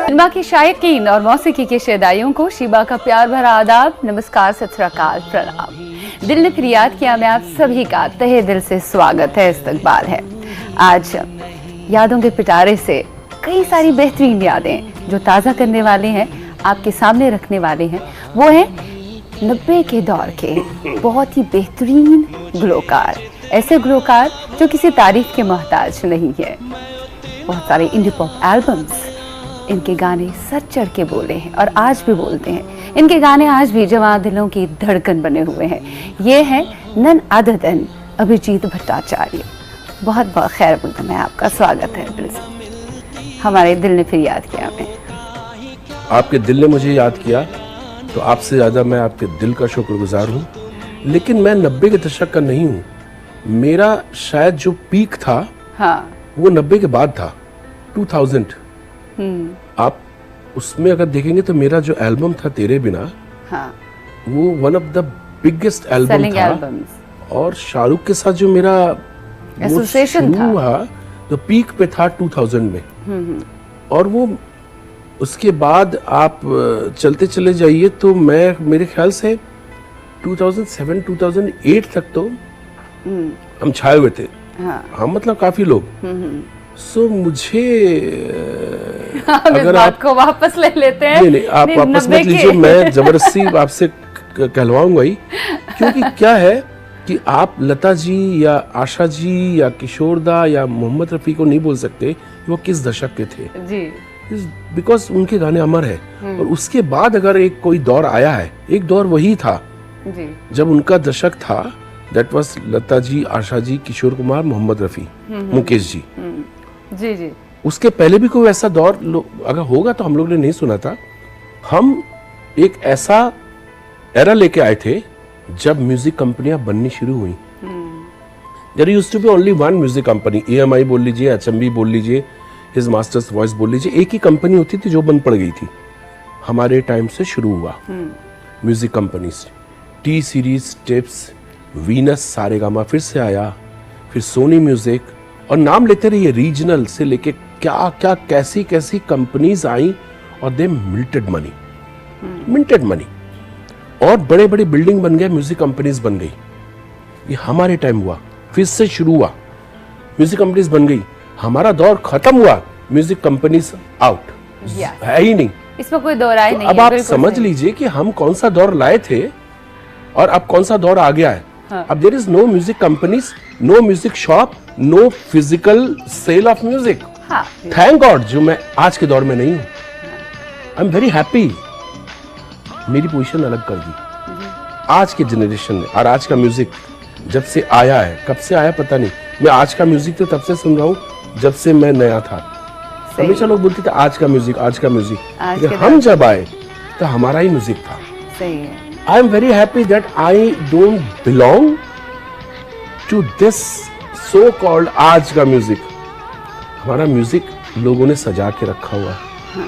फिल्मा की शायकीन और मौसीकी के शहदाइयों को शीबा का प्यार भरा आदाब, नमस्कार, सत श्री अकाल, प्रणाम। दिल ने फिर याद किया में आप सभी का तहे दिल से स्वागत है, इस्तकबाल है। आज यादों के पिटारे से कई सारी बेहतरीन यादें जो ताज़ा करने वाले हैं, आपके सामने रखने वाले हैं, वो हैं 90 के दौर के बहुत ही बेहतरीन गुलकार, ऐसे गुलकार जो किसी तारीफ के मोहताज नहीं है। बहुत सारे इंडी पॉप एल्बम्स, इनके गाने सच चढ़ के बोले हैं और आज भी बोलते हैं। इनके गाने आज भी जवां दिलों की धड़कन बने हुए हैं। ये है none other than Abhijeet Bhattacharya. बहुत बहुत खैर मकदम है, आपका स्वागत है दिल से। हमारे दिल ने फिर याद किया में। आपके दिल ने मुझे याद किया तो आपसे ज़्यादा मैं आपके दिल का शुक्रगुजार हूँ। लेकिन मैं 90 के दशक का नहीं हूँ। मेरा शायद जो पीक था, हाँ, वो 90 के बाद था, 2000। आप उसमें अगर देखेंगे तो मेरा जो एल्बम था तेरे बिना, हाँ, वो one of the biggest album था। और शाहरुख के साथ जो मेरा एसोसिएशन था, जो पीक पे था 2000 में। और वो उसके बाद आप चलते चले जाइए तो मैं मेरे ख्याल से 2007 2008 तक तो हम छाए हुए थे। हाँ, हम मतलब काफी लोग। सो मुझे अगर आप को वापस ले लेते हैं, नहीं आप वापस मत लीजिए, मैं जबरदस्ती आपसे कहलवाऊंगा ही। क्योंकि क्या है कि आप लता जी या आशा जी या किशोर दा या मोहम्मद रफी को नहीं बोल सकते वो किस दशक के थे जी, बिकॉज उनके गाने अमर है। और उसके बाद अगर एक कोई दौर आया है, एक दौर वही था जी, जब उनका दशक था, दैट वाज लता जी, आशा जी, किशोर कुमार, मोहम्मद रफी, मुकेश जी। जी जी। उसके पहले भी कोई ऐसा दौर अगर होगा तो हम लोग ने नहीं सुना था। हम एक ऐसा एरा लेके आए थे जब म्यूजिक कंपनियां बननी शुरू हुई। There used to be only one music company, EMI बोल लीजिए, HMV बोल लीजिए, हिज मास्टर्स वॉइस बोल लीजिए, एक ही कंपनी होती थी जो बंद पड़ गई थी। हमारे टाइम से शुरू हुआ music companies, T series, tips, Venus, Saregama फिर से आया, फिर सोनी म्यूजिक, और नाम लेते रहिए, रीजनल से लेके क्या क्या कैसी कैसी कंपनीज आई और दे मिंटेड मनी और बड़े बड़े बिल्डिंग बन गए, म्यूजिक कंपनीज बन गई। ये हमारे टाइम हुआ, फिर से शुरू हुआ, म्यूजिक कंपनीज बन गई। हमारा दौर खत्म हुआ, म्यूजिक कंपनीज आउट, है ही नहीं, इसमें कोई दो राय नहीं। अब आप समझ लीजिए कि हम कौन सा दौर लाए थे और अब कौन सा दौर आ गया है। हाँ। अब there is no music companies, no music shop, no physical sale of music. Thank God जो मैं आज के दौर में नहीं हूँ। I am very happy. मेरी पोजीशन अलग कर दी आज के जनरेशन ने। और आज का म्यूजिक जब से आया है, कब से आया पता नहीं, मैं आज का म्यूजिक तो तब से सुन रहा हूँ जब से मैं नया था। हमेशा लोग बोलते थे आज का म्यूजिक, आज का म्यूजिक, लेकिन हम जब आए तो हमारा ही म्यूजिक था। सही है। I am very happy that I don't belong to this so-called आज का म्यूजिक। हमारा म्यूजिक लोगों ने सजा के रखा हुआ है,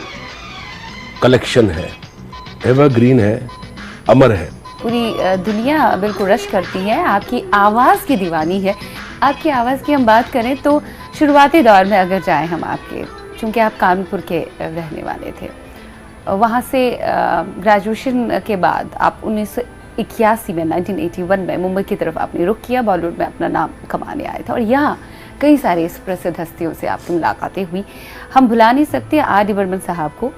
कलेक्शन है, एवरग्रीन है, अमर है। पूरी दुनिया बिल्कुल रश करती है, आपकी आवाज़ की दीवानी है। आपकी आवाज़ की हम बात करें तो शुरुआती दौर में अगर जाएं हम आपके, चूँकि आप कानपुर के रहने वाले थे, वहाँ से ग्रेजुएशन के बाद आप 1981 में 1981 में मुंबई की तरफ आपने रुख किया, बॉलीवुड में अपना नाम कमाने आए थे और यहाँ कई सारे इस प्रसिद्ध हस्तियों से आपकी मुलाकातें हुई। हम भुला नहीं सकते R.D. बर्मन साहब को,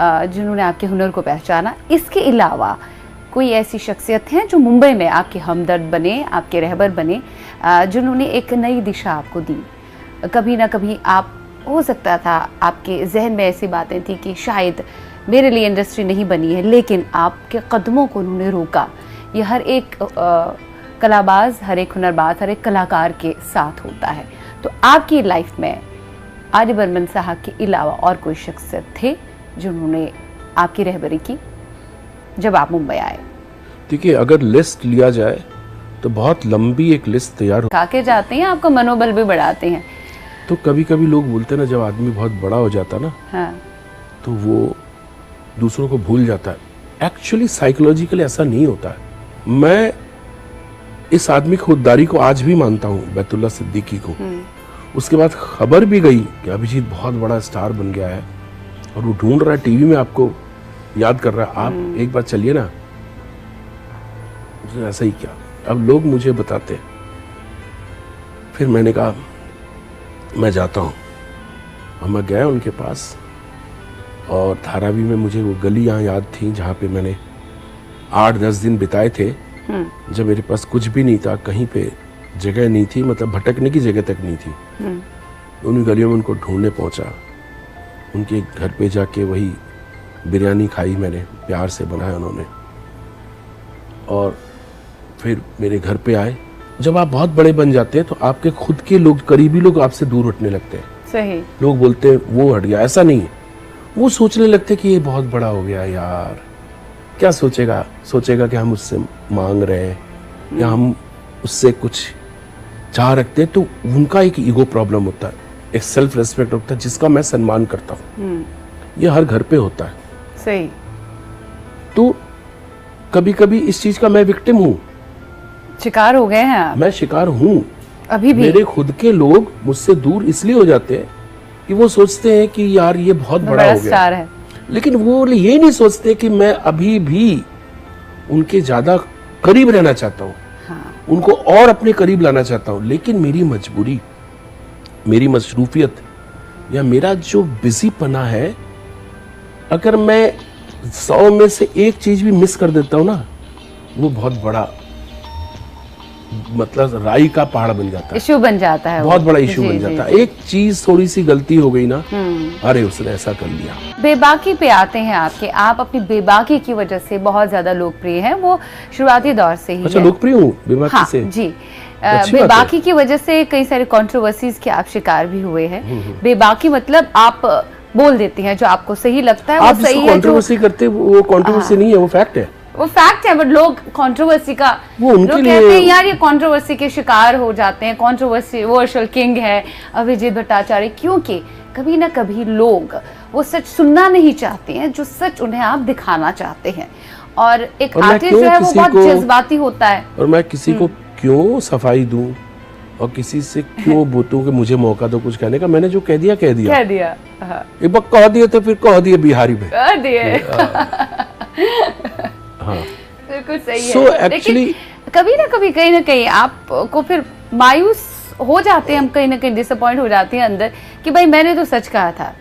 जिन्होंने आपके हुनर को पहचाना। इसके अलावा कोई ऐसी शख्सियत हैं जो मुंबई में आपके हमदर्द बने, आपके रहबर बने, जिन्होंने एक नई दिशा आपको दी? कभी ना कभी आप, हो सकता था आपके जहन में ऐसी बातें थी कि शायद मेरे लिए इंडस्ट्री नहीं बनी है, लेकिन आपके कदमों को उन्होंने रोका। ये हर एक कलाबाज, हर एक हुनरबाज, हर एक कलाकार के साथ होता है। तो आपकी लाइफ में R.D. बर्मन साहब के अलावा और कोई शख्सियत थे जिन्होंने आपकी रहबरी की जब आप मुंबई आए? देखिए, अगर लिस्ट लिया जाए तो बहुत लंबी एक लिस्ट तैयार हो के जाते हैं, आपका मनोबल भी बढ़ाते हैं। तो कभी कभी लोग बोलते हैं ना, जब आदमी बहुत बड़ा हो जाता ना, हाँ, तो वो दूसरों को भूल जाता है। एक्चुअली साइकोलॉजिकली ऐसा नहीं होता है। मैं इस आदमी की खुददारी को आज भी मानता हूँ, बैतुल्ला सिद्दीकी को। उसके बाद खबर भी गई कि अभिजीत बहुत बड़ा स्टार बन गया है और वो ढूंढ रहा है, टीवी में आपको याद कर रहा है, आप एक बार चलिए ना। उसने ऐसा ही किया। अब लोग मुझे बताते, फिर मैंने कहा मैं जाता हूँ, और मैं गया उनके पास। और धारावी में मुझे वो गलियाँ याद थी जहाँ पे मैंने 8-10 दिन बिताए थे, जब मेरे पास कुछ भी नहीं था, कहीं पे जगह नहीं थी, मतलब भटकने की जगह तक नहीं थी। उन गलियों में उनको ढूंढने पहुंचा, उनके घर पे जाके वही बिरयानी खाई मैंने, प्यार से बनाया उन्होंने, और फिर मेरे घर पे आए। जब आप बहुत बड़े बन जाते हैं तो आपके खुद के लोग, करीबी लोग आपसे दूर हटने लगते हैं। सही। लोग बोलते हैं वो हट गया, ऐसा नहीं है, वो सोचने लगते कि ये बहुत बड़ा हो गया यार, क्या सोचेगा कि हम उससे मांग रहे हैं या हम उससे कुछ चाह रखते हैं। तो उनका एक ईगो प्रॉब्लम होता है, एक सेल्फ रेस्पेक्ट होता है, जिसका मैं सम्मान करता हूँ। ये हर घर पे होता है। सही। तो कभी कभी इस चीज का मैं विक्टिम हूँ, शिकार हो गए हैं आप। मैं शिकार हूँ अभी भी। मेरे खुद के लोग मुझसे दूर इसलिए हो जाते हैं कि वो सोचते हैं कि यार ये बहुत बड़ा हो गया है, लेकिन वो ये नहीं सोचते कि मैं अभी भी उनके ज्यादा करीब रहना चाहता हूँ। हाँ। उनको और अपने करीब लाना चाहता हूँ, लेकिन मेरी मजबूरी, मेरी मसरूफियत या मेरा जो बिजीपना है, अगर मैं 100 में से एक चीज भी मिस कर देता हूँ ना, वो बहुत बड़ा, मतलब राई का पहाड़ बन जाता है, इशू बन जाता है, बहुत बड़ा इशू बन जाता है। एक चीज थोड़ी सी गलती हो गई ना, अरे उसने ऐसा कर लिया। बेबाकी पे आते हैं आपके, आप अपनी बेबाकी की वजह से बहुत ज्यादा लोकप्रिय हैं, वो शुरुआती दौर से ही। अच्छा, लोकप्रिय हूँ बेबाकी हाँ, से? जी। बेबाकी की वजह से कई सारे कंट्रोवर्सीज के आप शिकार भी हुए हैं। बेबाकी मतलब आप बोल देते हैं जो आपको सही लगता है, आप वो सही है। कंट्रोवर्सी करते, वो कंट्रोवर्सी नहीं है, वो फैक्ट है। वो फैक्ट है, बट लोग कंट्रोवर्सी का, लोग कहते हैं यार ये कंट्रोवर्सी के शिकार हो जाते हैं, कंट्रोवर्शियल किंग है अभिजीत भट्टाचार्य, क्योंकि कभी ना कभी लोग वो सच सुनना नहीं चाहते हैं जो सच उन्हें आप दिखाना चाहते हैं। और एक आर्टिस्ट जो है वो बहुत जज्बाती होता है। और मैं किसी को क्यों सफाई दूं और किसी से क्यों बोलूं कि मुझे मौका दो कुछ कहने का? मैंने जो कह दिया हाँ। एक बार कह दिए तो फिर कह दिए बिहारी में कह दिए। हाँ, बिल्कुल सही है। लेकिन कभी ना कभी कहीं ना कहीं आपको फिर मायूस हो जाते हैं, हम कहीं ना कहीं डिसअपॉइंट हो जाते हैं अंदर कि भाई मैंने तो सच कहा था,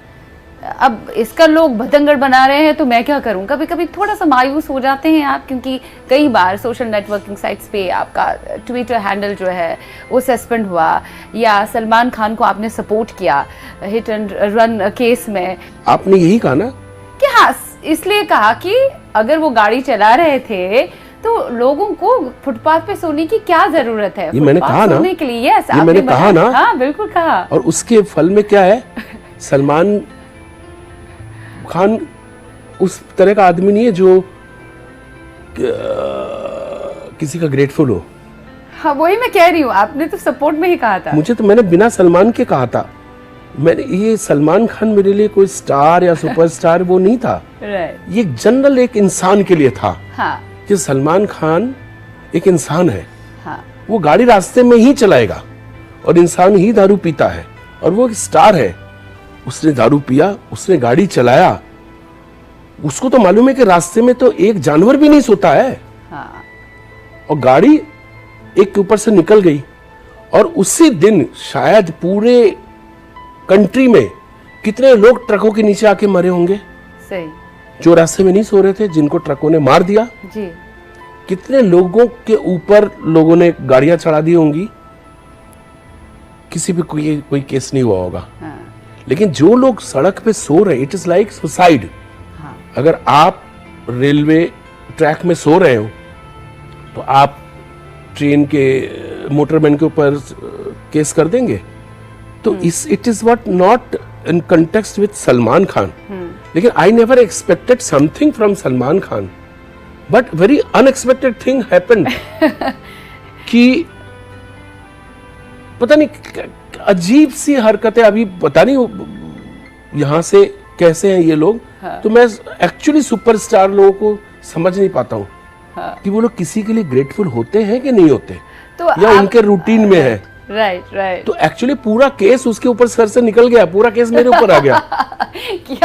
अब इसका लोग भतंगड़ बना रहे हैं तो मैं क्या करूं। कभी कभी थोड़ा सा मायूस हो जाते हैं आप, क्योंकि कई बार सोशल नेटवर्किंग साइट्स पे आपका ट्विटर हैंडल जो है वो सस्पेंड हुआ, या सलमान खान को आपने सपोर्ट किया हिट एंड रन केस में। आपने यही कहा ना कि हाँ, इसलिए कहा कि अगर वो गाड़ी चला रहे थे तो लोगों को फुटपाथ पे सोने की क्या जरूरत है? ये मैंने कहा ना, सोने के लिए। यस, ये मैंने कहा ना। हाँ, बिल्कुल कहा। और उसके फल में क्या है, सलमान खान उस तरह का आदमी नहीं है जो किसी का ग्रेटफुल हो। हाँ, वही मैं कह रही हूँ, आपने तो सपोर्ट में ही कहा था। मुझे तो, मैंने बिना सलमान के कहा था। मैंने ये सलमान खान मेरे लिए कोई स्टार या सुपरस्टार वो नहीं था। ये जनरल एक इंसान के लिए था। हाँ। कि सलमान खान एक इंसान है। हाँ। वो गाड़ी रास्ते में ही चलाएगा और इंसान ही दारू पीता है, और वो एक स्टार है। उसने दारू पिया, उसने गाड़ी चलाया, उसको तो मालूम है कि रास्ते में तो एक जानवर भी नहीं सोता है। हाँ। और गाड़ी एक के ऊपर से निकल गई, और उसी दिन शायद पूरे कंट्री में कितने लोग ट्रकों के नीचे आके मरे होंगे। सही। जो रास्ते में नहीं सो रहे थे, जिनको ट्रकों ने मार दिया जी। कितने लोगों के ऊपर लोगों ने गाड़ियां चढ़ा दी होंगी, किसी पे कोई केस नहीं हुआ होगा। हाँ। लेकिन जो लोग सड़क पे सो रहे, इट इज लाइक सुसाइड। हाँ। अगर आप रेलवे ट्रैक में सो रहे हो तो आप ट्रेन के मोटरमैन के ऊपर केस कर देंगे। तो it is what not in context with Salman Khan. लेकिन I never expected something from Salman Khan, but very unexpected thing happened कि पता नहीं अजीब सी हरकतें, अभी पता नहीं यहां से कैसे हैं ये लोग। हाँ। तो मैं एक्चुअली सुपरस्टार लोगों को समझ नहीं पाता हूँ। हाँ। कि वो लोग किसी के लिए ग्रेटफुल होते हैं कि नहीं होते, तो या उनके रूटीन में है। राइट। तो एक्चुअली पूरा केस उसके ऊपर सर से निकल गया, पूरा केस मेरे ऊपर आ गया।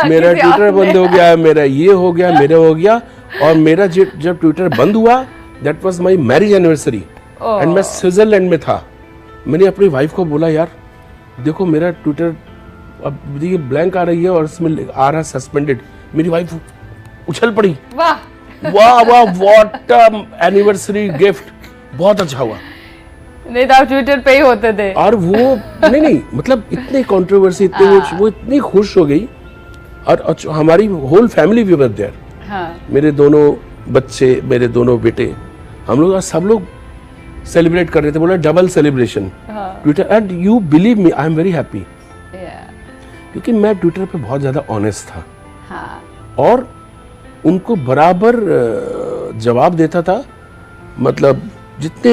मेरा ट्विटर बंद हो गया, मेरा ये हो गया, मेरा हो गया। और मेरा जब ट्विटर बंद हुआ, that was my marriage anniversary and मैं स्विट्जरलैंड में था। मैंने अपनी वाइफ को बोला, यार देखो मेरा ट्विटर अब ये ब्लैंक आ रही है और इसमें आ रहा सस्पेंडेड। मेरी वाइफ उछल पड़ी, वाह वाह वाह, व्हाट एनिवर्सरी गिफ्ट, बहुत अच्छा हुआ। नहीं तो आप ट्विटर पे ही होते थे। और वो नहीं मतलब इतनी कंट्रोवर्सी, इतनी वो इतनी खुश हो गई। और हमारी होल फैमिली भी वर देयर। मेरे दोनों बच्चे, मेरे दोनों बेटे, हम लोग सब लोग सेलिब्रेट कर रहे थे। बोला double celebration Twitter. And you believe me, I am very happy, क्योंकि मैं ट्विटर पे बहुत ज्यादा ऑनेस्ट था। और उनको बराबर जवाब देता था। मतलब जितने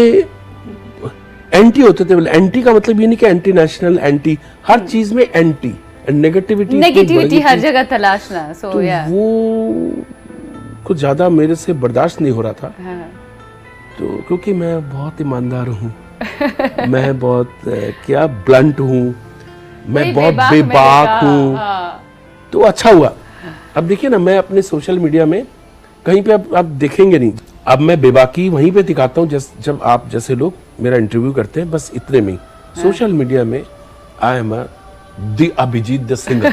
एंटी होते थे, एंटी का मतलब ये नहीं कि एंटी नेशनल, एंटी हर चीज में एंटी, नेगेटिविटी हर जगह तलाशना। तो वो कुछ ज्यादा मेरे से बर्दाश्त नहीं हो रहा था। तो क्योंकि मैं बहुत ईमानदार हूँ, मैं बहुत क्या ब्लंट हूँ, मैं बहुत बेबाक हूँ। तो अच्छा हुआ। अब देखिए ना, मैं अपने सोशल मीडिया में कहीं पे अब देखेंगे नहीं, अब मैं बेबाकी वहीं पे दिखाता हूँ जब आप जैसे लोग मेरा इंटरव्यू करते हैं, बस इतने में। सोशल मीडिया में I am the Abhijeet the singer.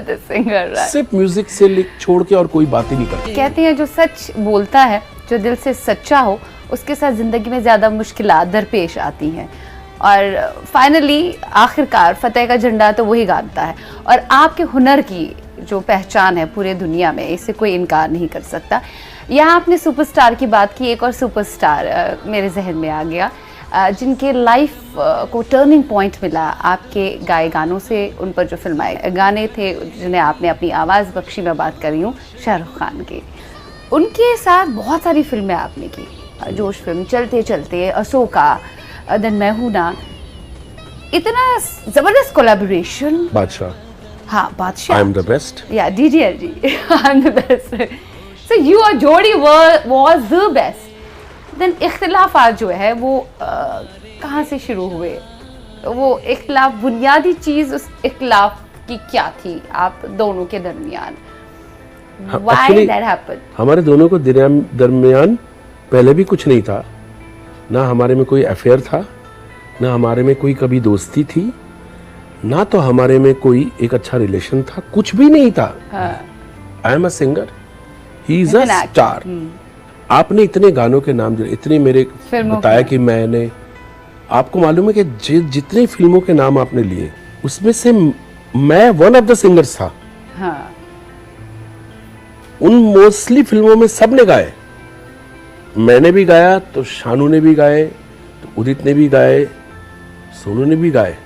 The singer, सिर्फ म्यूजिक से छोड़ के और कोई बात ही नहीं करता। कहते हैं जो सच बोलता है, जो दिल से सच्चा हो, उसके साथ जिंदगी में ज्यादा मुश्किलात दरपेश आती हैं और फाइनली आखिरकार फतेह का झंडा तो वही गाता है। और आपके हुनर की जो पहचान है पूरे दुनिया में, इससे कोई इनकार नहीं कर सकता। यहाँ आपने सुपरस्टार की बात की, एक और सुपरस्टार मेरे जहन में आ गया, जिनके लाइफ को टर्निंग पॉइंट मिला आपके गाए गानों से। उन पर जो फिल्माए गाने थे जिन्हें आपने अपनी आवाज़ बख्शी, मैं बात कर रही हूँ शाहरुख खान की। उनके साथ बहुत सारी फिल्में आपने की, जोश फिल्म, चलते चलते, अशोका, देन मैं हूं ना, इतना जबरदस्त कोलैबोरेशन। बादशाह, हाँ बादशाह, आई एम द बेस्ट, या DDLJ, I am the best. So your जोड़ी वाज द बेस्ट। देन इख्तिलाफात जो है वो कहाँ से शुरू हुए? वो इख्तिलाफ, बुनियादी चीज उस इख्तिलाफ की क्या थी आप दोनों के दरमियान? Why that happened? हमारे दोनों को दरमियान पहले भी कुछ नहीं था। ना हमारे में कोई अफेयर था, ना हमारे में कोई कभी दोस्ती थी, ना तो हमारे में कोई एक अच्छा रिलेशन था, कुछ भी नहीं था। I am a singer, he is a star. आपने इतने गानों के नाम दिए, इतने मेरे बताया कि मैंने, आपको मालूम है कि जितने फिल्मों के नाम आपने लिए उसमें से मैं वन ऑफ द सिंगर्स था। उन मोस्टली फिल्मों में सबने गाए, मैंने भी गाया, तो शानू ने भी गाए, तो उदित ने भी गाए, सोनू ने भी गाए।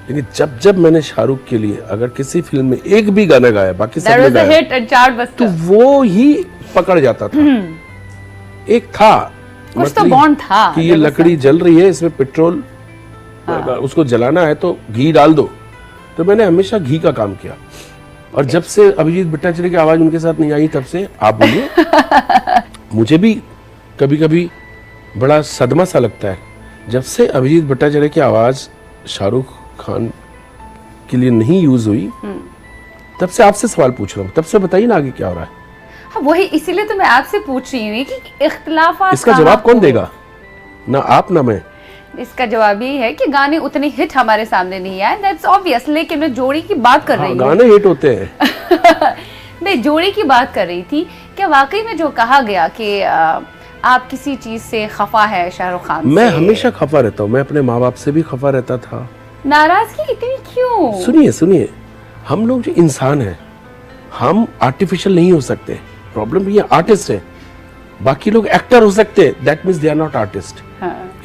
लेकिन जब मैंने शाहरुख के लिए अगर किसी फिल्म में एक भी गाना गाया, बाकी सब ने गाया, तो वो ही पकड़ जाता था। एक था कुछ तो बॉन्ड था कि ये लकड़ी जल रही है, इसमें पेट्रोल, उसको जलाना है तो घी डाल दो। तो मैंने हमेशा घी का काम किया। और जब से अभिजीत भट्टाचार्य की आवाज उनके साथ नहीं आई, तब से आप बोलिए, मुझे भी कभी कभी बड़ा सदमा सा लगता है। जब से अभिजीत भट्टाचार्य की आवाज शाहरुख खान के लिए नहीं यूज हुई, तब से आपसे सवाल पूछ रहा हूँ। तब से बताइए ना आगे क्या हो रहा है। हाँ, वही इसीलिए तो मैं आपसे पूछ रही हूँ कि इख्तिलाफात, इसका जवाब कौन देगा? ना आप ना मैं। इसका जवाब ये है कि गाने उतने हिट हमारे सामने नहीं आए, दैट्स ऑब्वियस। लेकिन मैं जोड़ी की बात कर रही हूँ। गाने हिट होते हैं। मैं जोड़ी की बात कर रही थी। क्या वाकई में जो कहा गया कि आप किसी चीज से खफा है शाहरुख खान से? मैं हमेशा खफा रहता हूँ। मैं अपने माँ बाप से भी खफा रहता था। नाराजगी इतनी क्यों? सुनिए, हम लोग जो इंसान हैं, हम आर्टिफिशियल नहीं हो सकते। प्रॉब्लम ये आर्टिस्ट है, बाकी लोग एक्टर हो सकते हैं, that means they are not artist.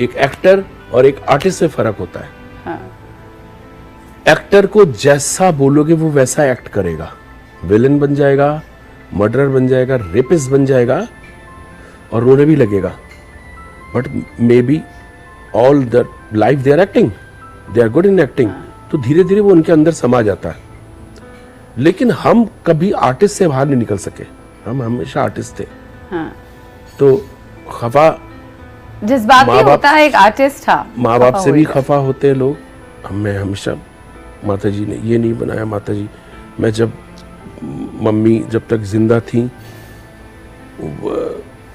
एक एक्टर और एक आर्टिस्ट से फर्क होता है। एक्टर को जैसा बोलोगे वो वैसा एक्ट करेगा, विलन बन जाएगा, मर्डरर बन जाएगा, रेपिस्ट बन जाएगा और रोने भी लगेगा। But may be all the life they are acting, they are good in acting. तो धीरे धीरे वो उनके अंदर समा जाता है। लेकिन हम कभी आर्टिस्ट से बाहर नहीं निकल सके, हम हमेशा आर्टिस्ट थे। तो खफा जज्बाती होता है एक आर्टिस्ट। हाँ, माँ बाप से भी खफा होते हैं लोग। मैं हमेशा माता जी ने ये नहीं बनाया, माता जी, मैं जब मम्मी जब तक जिंदा थी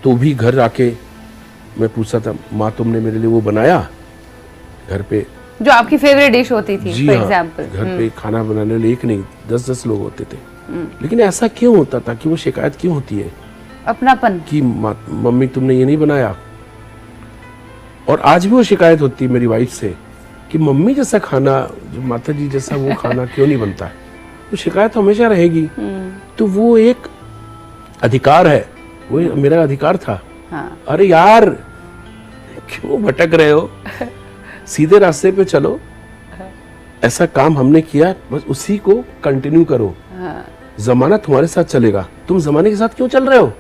तो भी घर आके मैं पूछता था, माँ तुमने मेरे लिए वो बनाया घर पे जो आपकी फेवरेट डिश होती थी? जी फॉर हाँ, एग्जांपल घर पे खाना बनाने लिए एक नहीं 10-10 लोग होते थे। लेकिन ऐसा क्यों होता था कि वो शिकायत क्यों होती है अपनापन कि मम्मी तुमने ये नहीं बनाया? और आज भी वो शिकायत होती है मेरी वाइफ से कि मम्मी जैसा खाना, जो माता जी जैसा वो खाना क्यों नहीं बनता है। तो शिकायत हमेशा रहेगी। तो वो एक अधिकार है, वो मेरा अधिकार था। हाँ। अरे यार क्यों भटक रहे हो, सीधे रास्ते पे चलो। ऐसा काम हमने किया, बस उसी को कंटिन्यू करो। हाँ। जमाना तुम्हारे साथ चलेगा, तुम जमाने के साथ क्यों चल रहे हो?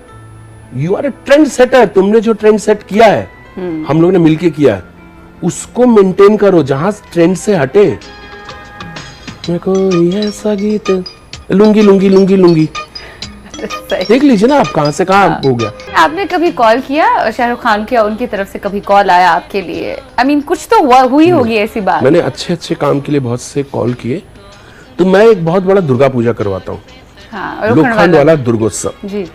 You are a trend setter. तुमने जो ट्रेंड सेट किया है, हम लोग ने मिलके किया है, उसको मेंटेन करो। जहां ट्रेंड से हटे, मैं कोई ऐसा गीत, लुंगी लुंगी लुंगी लुंगी, देख लीजिए ना आप कहां से कहां हो गया। आपने कभी कॉल किया शाहरुख खान के, उनकी तरफ से कभी कॉल आया आपके लिए? I mean, कुछ तो हुई होगी ऐसी बात। मैंने अच्छे अच्छे काम के लिए बहुत से कॉल किए। तो मैं एक बहुत बड़ा दुर्गा पूजा करवाता हूँ। हाँ, लोखंड वाला दुर्गोत्सव जी,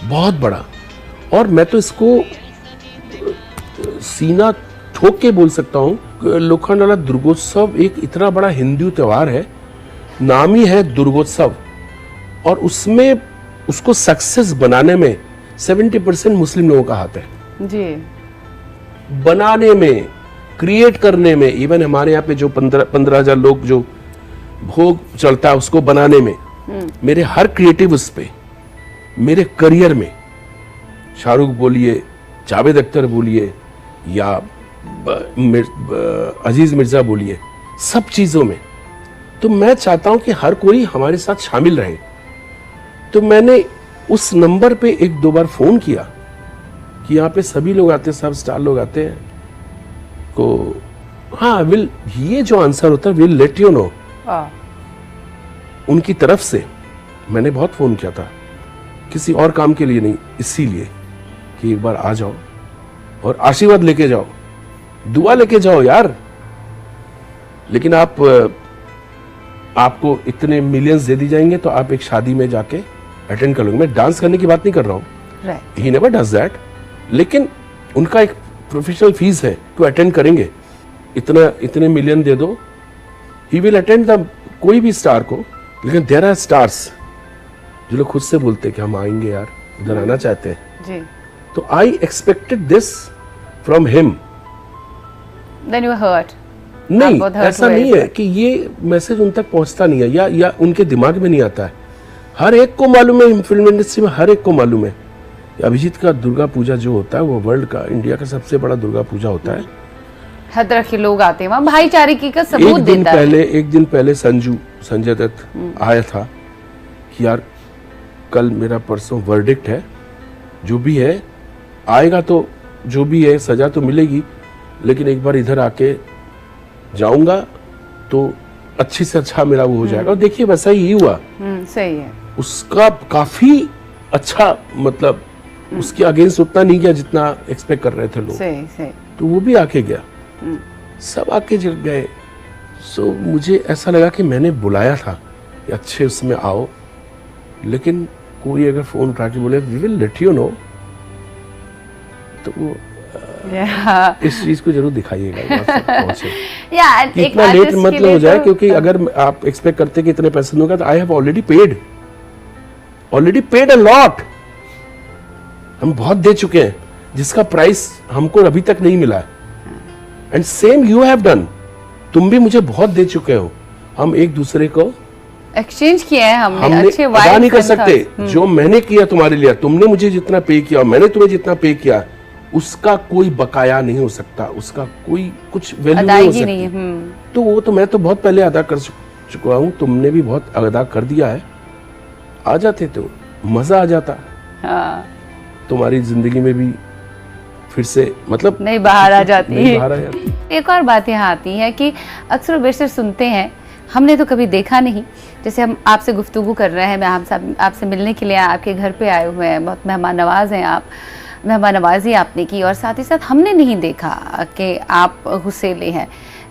बहुत बड़ा। और मैं तो इसको सीना ठोक के बोल सकता हूँ, लोखंड वाला दुर्गोत्सव एक इतना बड़ा हिंदू त्योहार है, नाम ही है दुर्गोत्सव। और उसमें उसको सक्सेस बनाने में 70% मुस्लिम लोगों का हाथ है जी। बनाने में, क्रिएट करने में। इवन हमारे यहाँ पे जो 15,000 लोग जो भोग चलता है उसको बनाने में, मेरे हर क्रिएटिव उस पे, मेरे करियर में, शाहरुख बोलिए, जावेद अख्तर बोलिए, या अजीज मिर्जा बोलिए, सब चीजों में। तो मैं चाहता हूं कि हर कोई हमारे साथ शामिल रहे। तो मैंने उस नंबर पे 1-2 बार फोन किया कि यहाँ पे सभी लोग आते हैं, सब स्टार लोग आते हैं को, हाँ विल, ये जो आंसर होता है विल लेट यू नो। उनकी तरफ से मैंने बहुत फोन किया था, किसी और काम के लिए नहीं, इसीलिए कि एक बार आ जाओ और आशीर्वाद लेके जाओ, दुआ लेके जाओ यार। लेकिन आपको इतने मिलियंस दे दी जाएंगे तो आप एक शादी में जाके अटेंड कर लोगे। मैं डांस करने की बात नहीं कर रहा हूँ, ही नेवर डज दैट, लेकिन उनका एक प्रोफेशनल फीस है तो अटेंड करेंगे। इतने मिलियन दे दो, ही विल अटेंड द कोई भी स्टार को। लेकिन देयर आर स्टार्स जो लोग खुद से बोलते हैं कि हम आएंगे यार, उधर आना चाहते हैं जी। तो I expected this from him. Then you hurt. नहीं, ऐसा नहीं है कि ये मैसेज उन तक पहुंचता नहीं है या उनके दिमाग में नहीं आता है। हर एक को मालूम है, फिल्म इंडस्ट्री में हर एक को मालूम है। अभिजीत का दुर्गा पूजा जो होता है वो वर्ल्ड का, इंडिया का सबसे बड़ा दुर्गा पूजा होता है। हर तरह के लोग आते हैं वहाँ, भाईचारे की का सबूत देता है। एक दिन पहले संजय दत्त आया था कि यार कल मेरा परसों वर्डिक्ट है, जो भी है आएगा तो जो भी है सजा तो मिलेगी, लेकिन एक बार इधर आके जाऊंगा तो अच्छी से अच्छा मेरा वो हो जाएगा। और देखिए वैसा ही हुआ। सही है। उसका काफी अच्छा, मतलब उसके अगेंस्ट उतना नहीं गया जितना एक्सपेक्ट कर रहे थे लोग। सही। तो वो भी आके गया, सब आके गए। सो मुझे ऐसा लगा कि मैंने बुलाया था कि अच्छे उसमें आओ, लेकिन कोई अगर फोन उठा के बोले we will let you know, तो वो इस चीज को जरूर दिखाइएगा। इतना लेट मतलब हो जाए, क्योंकि अगर आप एक्सपेक्ट करते कि इतने पैसे दूंगा तो I have already paid a lot. हम बहुत दे चुके हैं जिसका प्राइस हमको अभी तक नहीं मिला है। And same you have done, तुम भी मुझे बहुत दे चुके हो। हम एक दूसरे को एक्सचेंज किया है, हमने अच्छे अदा नहीं कर सकते। जो मैंने किया तुम्हारे लिए, तुमने मुझे जितना पे किया, मैंने तुम्हें जितना पे किया, उसका कोई बकाया नहीं हो सकता, उसका कोई कुछ वैल्यू नहीं हो सकती। तो वो तो मैं तो बहुत पहले अदा कर चुका हूँ, तुमने भी बहुत अदा कर दिया है। आ जाते तो मजा आ जाता। हाँ। तुम्हारी जिंदगी में भी फिर से मतलब नहीं बाहर आ जाती है। एक और बात यहाँ आती है कि अक्सर बेशतर सुनते हैं, हमने तो कभी देखा नहीं, जैसे हम आपसे गुफ्तगू कर रहे हैं, मैं आपसे मिलने के लिए आपके घर पे आए हुए हैं, बहुत मेहमान नवाज हैं आप, मेहमान नवाजी आपने की और साथ ही साथ हमने नहीं देखा कि आप गुस्सेले हैं,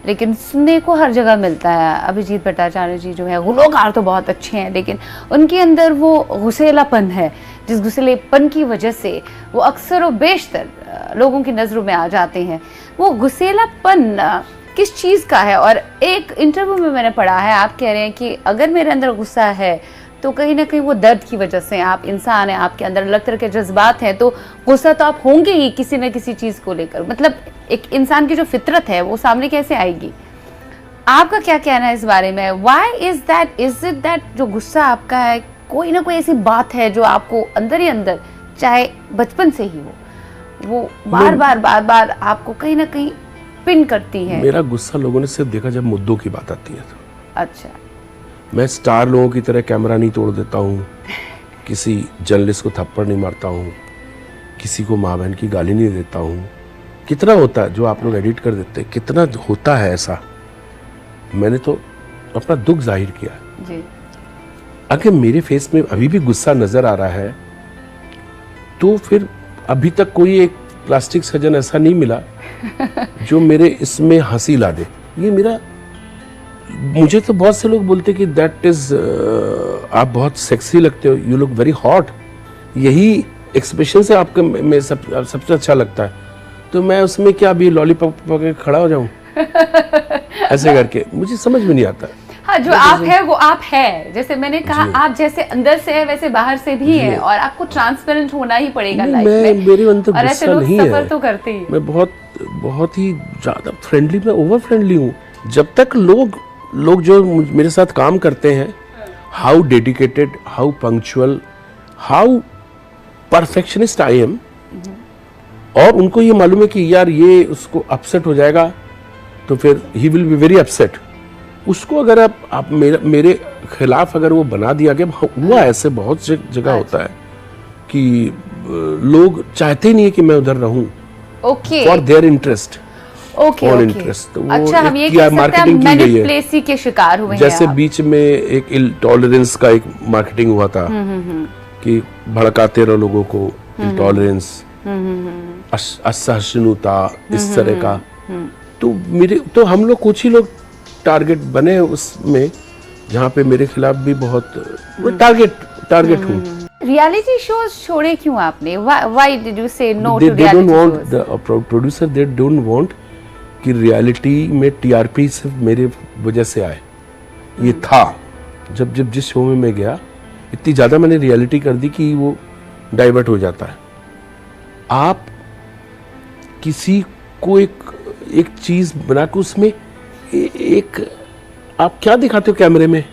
लेकिन सुनने को हर जगह मिलता है। अभिजीत भट्टाचार्य जी जो है गुलकार तो बहुत अच्छे हैं, लेकिन उनके अंदर वो गुस्सेलापन है, जिस गुस्सेलेपन की वजह से वो अक्सर और बेशतर लोगों की नज़रों में आ जाते हैं। वो गुस्सेलापन किस चीज़ का है? और एक इंटरव्यू में मैंने पढ़ा है, आप कह रहे हैं कि अगर मेरे अंदर गुस्सा है तो कहीं ना कहीं वो दर्द की वजह से, आप इंसान हैं, आपके अंदर अलग तरह के जज्बात हैं, तो गुस्सा तो आप होंगे ही किसी न किसी चीज़ को लेकर। मतलब एक इंसान की जो फितरत है वो सामने कैसे आएगी? आपका क्या कहना है इस बारे में? व्हाई इज इट दैट जो गुस्सा आपका है, कोई ना कोई ऐसी बात है जो आपको अंदर ही अंदर, चाहे बचपन से ही हो, वो बार बार आपको कहीं ना कहीं पिन करती है? मेरा गुस्सा लोगों ने सिर्फ देखा जब मुद्दों की बात आती है तो। अच्छा। मैं स्टार लोगों की तरह कैमरा नहीं तोड़ देता हूँ, किसी जर्नलिस्ट को थप्पड़ नहीं मारता हूँ, किसी को माँ बहन की गाली नहीं देता हूँ। कितना होता है जो आप लोग एडिट कर देते हैं, कितना होता है ऐसा। मैंने तो अपना दुख जाहिर किया जी। अगर मेरे फेस में अभी भी गुस्सा नजर आ रहा है तो फिर अभी तक कोई एक प्लास्टिक सर्जन ऐसा नहीं मिला जो मेरे इसमें हंसी ला दे। ये मेरा, मुझे तो बहुत से लोग बोलते कि दैट इज आप बहुत सेक्सी लगते हो, यू लुक वेरी हॉट, यही एक्सप्रेशन से आपका में सबसे अच्छा लगता है। तो मैं उसमें क्या अभी लॉलीपॉप पकड़ खड़ा हो जाऊं ऐसे करके? मुझे समझ में नहीं आता। हाँ, जो आप है वो आप है, जैसे मैंने कहा आप जैसे अंदर से है वैसे बाहर से भी है, और आपको ट्रांसपेरेंट होना ही पड़ेगा लाइफ में। मेरे अंदर और ऐसे लोग सफर तो करते ही। मैं बहुत ही ज्यादा फ्रेंडली, मैं ओवर फ्रेंडली हूँ। जब तक लोग जो मेरे साथ काम करते हैं, how dedicated, how punctual, how perfectionist I am, और उनको ये मालूम है कि यार ये उसको अपसेट हो जाएगा तो फिर he will be very upset. उसको अगर आप मेरे खिलाफ अगर वो बना दिया गया, हुआ ऐसे बहुत जगह होता है कि लोग चाहते ही नहीं है कि मैं उधर रहूं for their interest, for interest. अच्छा, हम ये कह सकते हैं मैनिपुलेशन के शिकार हुए हैं। जैसे बीच में एक इंटॉलरेंस का एक मार्केटिंग हुआ था कि भड़काते रहो लोगों को, इंटॉलरेंस, असहिष्णुता, इस तरह का। तो हम लोग कुछ ही लोग टारगेट बने उसमें, जहाँ पे मेरे खिलाफ भी बहुत टारगेट हूँ। रियलिटी शोज छोड़े क्यों आपने? Why did you say no to reality shows? The producer they don't want कि रियलिटी में टीआरपी सिर्फ मेरे वजह से आए। ये था जब जिस शो में मैं गया, इतनी ज्यादा मैंने रियलिटी कर दी कि वो डाइवर्ट हो जाता है। आप किसी को एक चीज बना के उसमें एक आप क्या दिखाते हो कैमरे में?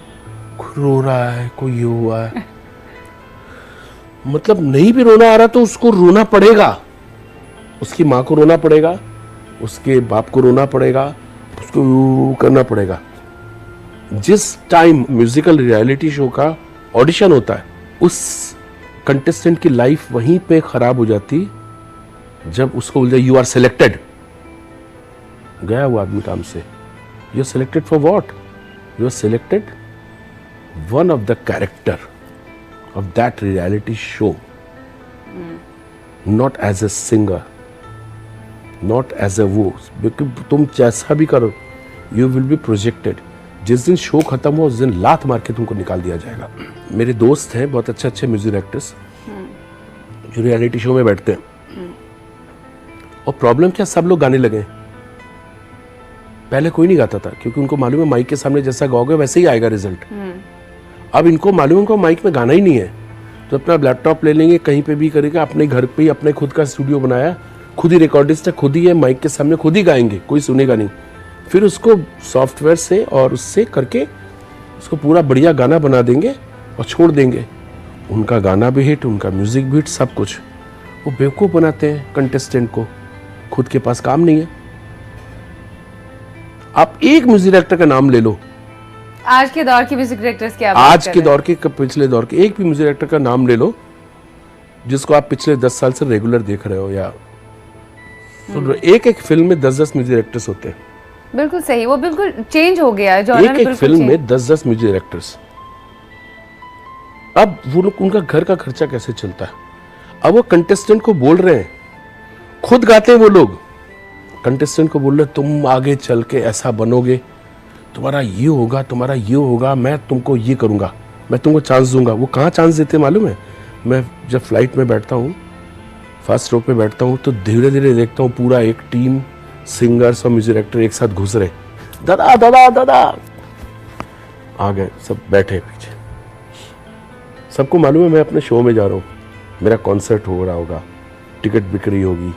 कोई रो रहा है, कोई ये हुआ है, मतलब नहीं भी रोना आ रहा तो उसको रोना पड़ेगा, उसकी माँ को रोना पड़ेगा, उसके बाप को रोना पड़ेगा, उसको करना पड़ेगा। जिस टाइम म्यूजिकल रियलिटी शो का ऑडिशन होता है, उस कंटेस्टेंट की लाइफ वहीं पे खराब हो जाती जब उसको बोलते यू आर सिलेक्टेड। गया वो आदमी काम से। You are selected for what? You are selected one of the character of that reality show, not as a singer, not as a वो, because तुम जैसा भी करो you will be projected। जिस दिन शो खत्म हो उस दिन लात मार के तुमको निकाल दिया जाएगा। मेरे दोस्त हैं बहुत अच्छे म्यूजिक डायरेक्टर्स जो रियलिटी शो में बैठते हैं, और प्रॉब्लम क्या, सब लोग गाने लगे। पहले कोई नहीं गाता था क्योंकि उनको मालूम है माइक के सामने जैसा गाओगे वैसे ही आएगा रिजल्ट। अब इनको मालूम है उनको माइक में गाना ही नहीं है, तो अपना लैपटॉप ले लेंगे, कहीं पे भी करेंगे, अपने घर पे ही अपने खुद का स्टूडियो बनाया, खुद ही रिकॉर्डिस्ट है, खुद ही है, माइक के सामने खुद ही गाएंगे, कोई सुनेगा नहीं। फिर उसको सॉफ्टवेयर से और उससे करके उसको पूरा बढ़िया गाना बना देंगे और छोड़ देंगे। उनका गाना भी हिट, उनका म्यूजिक भी हिट, सब कुछ। वो बेवकूफ़ बनाते हैं कंटेस्टेंट को, खुद के पास काम नहीं है। आप एक म्यूजिक डायरेक्टर का नाम ले लो, आज के दौर के म्यूजिक डायरेक्टर्स क्या आज के दौर के पिछले दौर के एक भी म्यूजिक डायरेक्टर का नाम ले लो जिसको आप पिछले 10 साल से रेगुलर देख रहे हो, या तो एक फिल्म में 10-10 म्यूजिक डायरेक्टर्स होते हैं। बिल्कुल सही, वो बिल्कुल चेंज हो गया है। एक फिल्म में 10-10 म्यूजिक डायरेक्टर्स। अब वो लोग, उनका घर का खर्चा कैसे चलता है? अब वो कंटेस्टेंट को बोल रहे हैं, खुद गाते हैं वो लोग, कंटेस्टेंट को बोल रहे तुम आगे चल के ऐसा बनोगे, तुम्हारा ये होगा, तुम्हारा ये होगा, मैं तुमको ये करूंगा, मैं तुमको चांस दूंगा। वो कहाँ चांस देते मालूम है? मैं जब फ्लाइट में बैठता हूँ, फर्स्ट रो पे बैठता हूँ, तो धीरे धीरे देखता हूँ पूरा एक टीम सिंगर्स और म्यूजिक डायरेक्टर एक साथ घुस रहे, दादा दादा दादा आ गए, सब बैठे पीछे। सबको मालूम है मैं अपने शो में जा रहा हूँ, मेरा कॉन्सर्ट हो रहा होगा, टिकट बिक्री होगी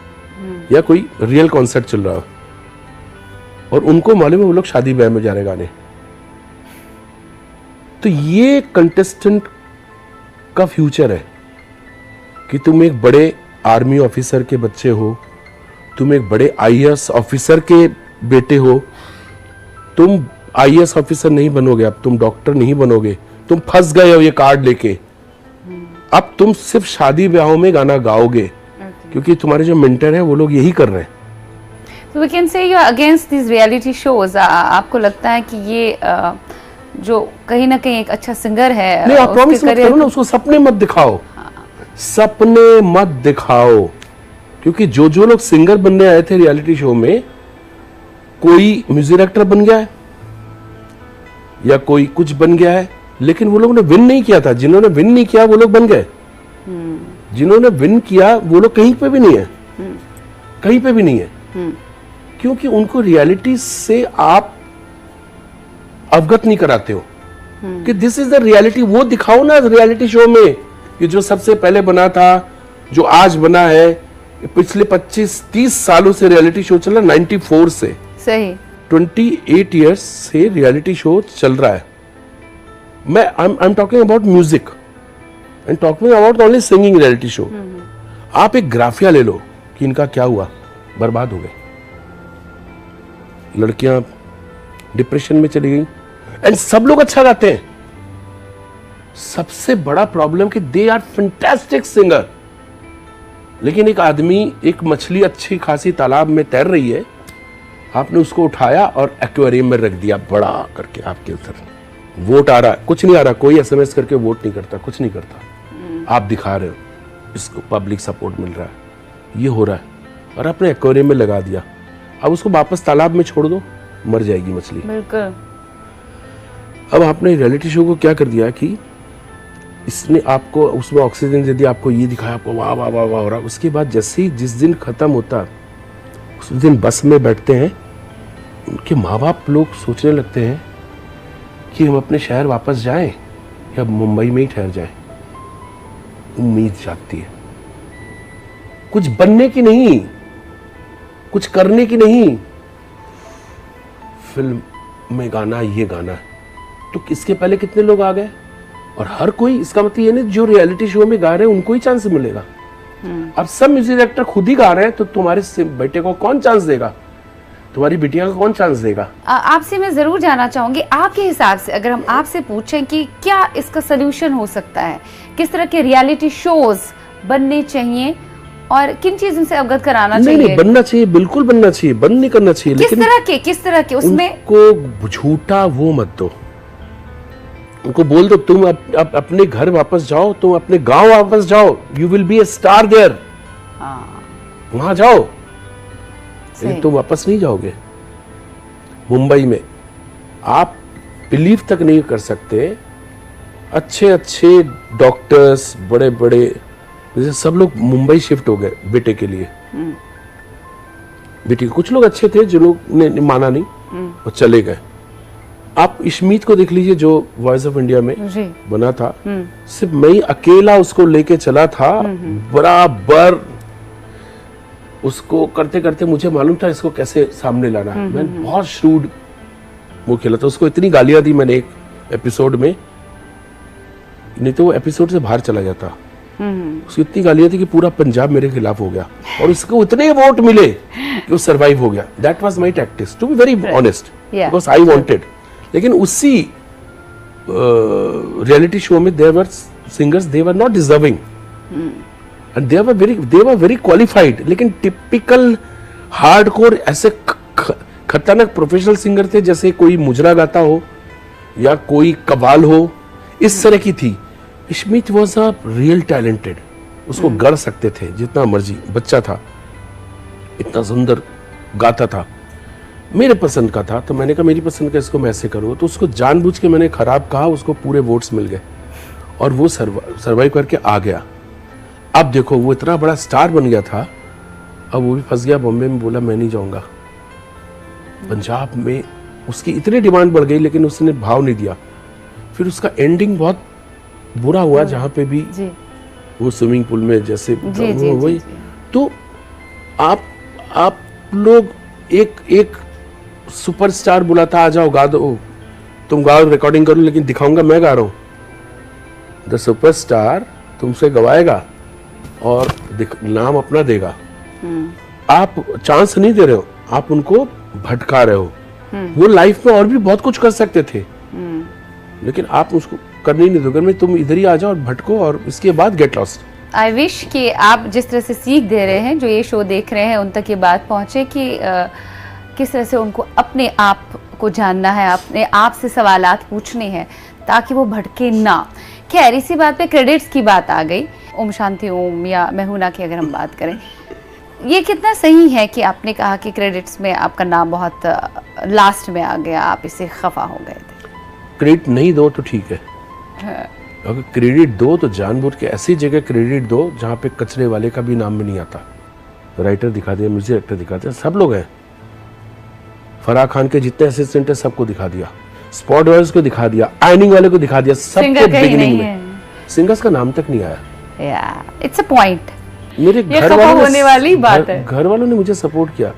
या कोई रियल कॉन्सर्ट चल रहा हो, और उनको मालूम है वो लोग शादी ब्याह में जा रहे गाने। तो ये कंटेस्टेंट का फ्यूचर है कि तुम एक बड़े आर्मी ऑफिसर के बच्चे हो, तुम एक बड़े आईएएस ऑफिसर के बेटे हो, तुम आईएएस ऑफिसर नहीं बनोगे, अब तुम डॉक्टर नहीं बनोगे, तुम फंस गए हो ये कार्ड लेके। अब तुम सिर्फ शादी ब्याहों में गाना गाओगे, क्योंकि तुम्हारे जो मेंटर है वो लोग यही कर रहे हैं। So we can say you are against these reality shows. आपको लगता है कि ये जो कहीं ना कहीं एक अच्छा सिंगर है, नहीं, आप प्रॉमिस मत करो ना, उसको सपने मत दिखाओ, सपने मत दिखाओ, क्योंकि जो लोग सिंगर बनने आए थे रियलिटी शो में, कोई म्यूजिक डायरेक्टर बन गया है या कोई कुछ बन गया है, लेकिन वो लोग ने विन नहीं किया था। जिन्होंने विन नहीं किया वो लोग बन गए, जिन्होंने विन किया वो लोग कहीं पे भी नहीं है, कहीं पे भी नहीं है, क्योंकि उनको रियलिटी से आप अवगत नहीं कराते हो कि दिस इज द रियलिटी। वो दिखाओ ना रियलिटी शो में कि जो सबसे पहले बना था, जो आज बना है, पिछले 25-30 सालों से रियलिटी शो चल रहा है, 94 से, सही 28 इयर्स से रियलिटी शो चल रहा है। मैं I am talking about music, I am talking about only singing reality show. आप एक ग्राफिया ले लो कि इनका क्या हुआ, बर्बाद हो गए, लड़कियां डिप्रेशन में चली गई, एंड सब लोग अच्छा गाते हैं। सबसे बड़ा प्रॉब्लम कि दे आर फैंटास्टिक सिंगर, लेकिन एक आदमी, एक मछली अच्छी खासी तालाब में तैर रही है, आपने उसको उठाया और एक्वेरियम में रख दिया बड़ा करके, आपके उधर वोट आ रहा है, कुछ नहीं आ रहा, कोई एसएमएस करके वोट नहीं करता, कुछ नहीं करता, आप दिखा रहे हो इसको पब्लिक सपोर्ट मिल रहा है, ये हो रहा है, और आपने एक्वेरियम में लगा दिया। अब उसको वापस तालाब में छोड़ दो, मर जाएगी मछली। बिल्कुल। अब आपने रियलिटी शो को क्या कर दिया कि इसने आपको उसमें ऑक्सीजन दे दिया, आपको ये दिखाया, आपको वाह वाह वाह वाह हो रहा। उसके बाद जैसे ही जिस दिन खत्म होता, उस दिन बस में बैठते हैं, उनके माँ बाप लोग सोचने लगते हैं कि हम अपने शहर वापस जाएं या मुंबई में ही ठहर जाएं। उम्मीद जागती है, कुछ बनने की नहीं, कुछ करने की नहीं, फिल्म में गाना, ये गाना है। तो इसके पहले कितने लोग आ गए, और हर कोई, इसका मतलब ये नहीं जो रियलिटी शो में गा रहे हैं उनको ही चांस मिलेगा। अब सब म्यूजिक डायरेक्टर खुद ही गा रहे हैं, तो तुम्हारे बेटे को कौन चांस देगा, तुम्हारी बिटिया को कौन चांस देगा? आपसे मैं जरूर जानना चाहूंगी, आपके हिसाब से अगर हम आपसे पूछें कि क्या इसका सोल्यूशन हो सकता है, किस तरह के रियलिटी शोज बनने चाहिए और किन चीजों से अवगत कराना चाहिए? नहीं, बनना चाहिए, बिल्कुल बनना चाहिए, बंद नहीं करना चाहिए। किस तरह के उसमें उनको झूठा वो मत दो, उनको बोल दो तुम अपने घर वापस जाओ, तुम अपने गांव वापस जाओ, you will be a star there, वहां जाओ, लेकिन तुम वापस नहीं जाओगे। मुंबई में आप बिलीव तक नहीं कर सकते, अच्छे अच्छे डॉक्टर्स, बड़े बड़े, जैसे सब लोग मुंबई शिफ्ट हो गए बेटे के लिए। बेटे कुछ लोग अच्छे थे, जो लोग ने माना नहीं, वो चले गए। आप इशमीत को देख लीजिए, जो वॉइस ऑफ इंडिया में बना था, सिर्फ मैं ही अकेला उसको लेके चला था, बराबर उसको करते करते मुझे मालूम था इसको कैसे सामने लाना है। मैंने बहुत श्रूड वो खेला था, उसको इतनी गालियां दी मैंने एक एपिसोड में, नहीं तो वो एपिसोड से बाहर चला जाता। उसकी इतनी गालियां थी कि पूरा पंजाब मेरे खिलाफ हो गया, और उसको इतने वोट मिले कि वो सरवाइव हो गया। That was my tactics, to be very honest, because I wanted. लेकिन उसी रियलिटी शो में there were singers, they were not deserving and they were very qualified, लेकिन टिपिकल हार्डकोर ऐसे खतरनाक प्रोफेशनल सिंगर थे, जैसे कोई मुजरा गाता हो या कोई कवाल हो, इस तरह की थी। Ishmeet was a real talented, उसको गढ़ सकते थे जितना मर्जी। बच्चा था, इतना सुंदर गाता था, मेरे पसंद का था, तो मैंने कहा मेरी पसंद का इसको मैं ऐसे करूँ। तो उसको जानबूझ के मैंने खराब कहा, उसको पूरे वोट्स मिल गए और वो सर्वाइव करके आ गया। अब देखो वो इतना बड़ा स्टार बन गया था, अब वो भी फंस गया बॉम्बे में, बोला मैं नहीं जाऊंगा। पंजाब में उसकी इतनी डिमांड बढ़ गई लेकिन उसने भाव नहीं दिया। फिर उसका एंडिंग बहुत बुरा हुआ, जहाँ पे भी जी वो स्विमिंग पूल में जैसे जी जी वही। जी। तो आप लोग एक सुपरस्टार बुलाता, आ जाओ गा दो, तुम गाओ, रिकॉर्डिंग करो, लेकिन दिखाऊंगा मैं गा रहा हूं। द सुपरस्टार तुमसे गवाएगा और नाम अपना देगा। आप चांस नहीं दे रहे हो, आप उनको भटका रहे हो। वो लाइफ में और भी बहुत कुछ कर सकते थे, लेकिन आप उसको करने ही नहीं दोगे। मैं तुम इधर ही आ जाओ और भटको और इसके बाद गेट लॉस्ट। आई विश कि आप जिस तरह से सीख दे रहे हैं, जो ये शो देख रहे हैं, उन तक ये बात पहुंचे कि किस तरह से उनको अपने आप को जानना है, अपने आप से सवालात पूछने हैं ताकि वो भटके ना। खैर, इसी बात पे क्रेडिट्स की बात आ गई। ओम शांति ओम या मैहूना की अगर हम बात करें, ये कितना सही है कि आपने कहा कि क्रेडिट्स में आपका नाम बहुत लास्ट में आ गया, आप इससे खफा हो गए थे? क्रेडिट नहीं दो तो ठीक है, अगर क्रेडिट दो तो जानबूझ के ऐसी जगह क्रेडिट दो जहाँ पे कचरे वाले का भी नाम भी नहीं आता। राइटर दिखा दिया, म्यूजिक डायरेक्टर दिखा दिया, सब लोग हैं। फराह खान के जितने असिस्टेंट है सबको दिखा दिया, स्पॉट बॉयज को दिखा दिया, आयनिंग वाले को दिखा दिया, सबको बिगिनिंग में। सिंगर्स का नाम तक नहीं आया। It's a point. मेरे ये घर खफा वालों होने वाली बात है। घर वालों ने मुझे सपोर्ट किया,